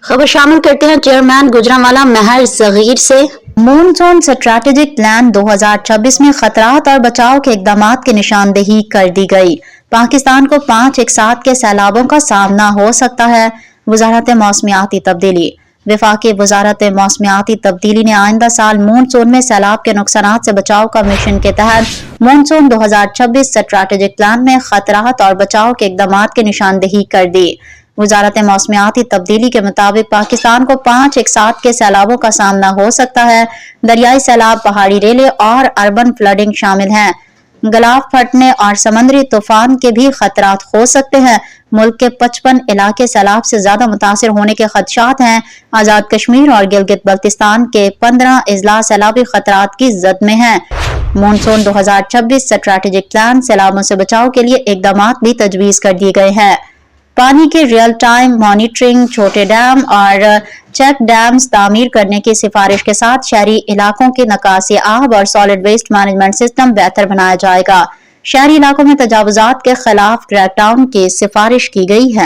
खबर शामिल करते हैं चेयरमैन गुजरांवाला महर सगीर से। मॉनसून स्ट्रैटेजिक प्लान 2026 में खतरात और बचाव के इकदाम की निशानदेही कर दी गई। पाकिस्तान को 5 एक साथ के सैलाबों का सामना हो सकता है। वजारत मौसमियाती तब्दीली। वफाकी वजारत मौसमियाती तब्दीली ने आइंदा साल मॉनसून में सैलाब के नुकसान से बचाव का मिशन के तहत मॉनसून 2026 स्ट्रैटेजिक प्लान में खतरात और बचाव के इकदाम की निशानदेही कर दी। वजारत मौसमियाती तब्दीली के मुताबिक पाकिस्तान को 5 एक साथ के सैलाबों का सामना हो सकता है। दरियाई सैलाब, पहाड़ी रेले और अर्बन फ्लडिंग शामिल हैं। गलाफ फटने और समुद्री तूफान के भी खतरात हो सकते हैं। मुल्क के 55 इलाके सैलाब से ज्यादा मुतासिर होने के खदशात हैं। आजाद कश्मीर और गिलगित बल्तिस्तान के 15 अजला सैलाबी खतरात की जद में हैं। मॉनसून 2026 स्ट्रैटेजिक प्लान सैलाबों से बचाव के लिए इकदाम भी तजवीज कर दिए गए हैं। पानी की रियल टाइम मॉनिटरिंग, छोटे डैम और चेक डैम्स तामीर करने की सिफारिश के साथ शहरी इलाकों की निकासी आब और सॉलिड वेस्ट मैनेजमेंट सिस्टम बेहतर बनाया जाएगा। शहरी इलाकों में तजावुजात के खिलाफ क्रैकडाउन की सिफारिश की गई है।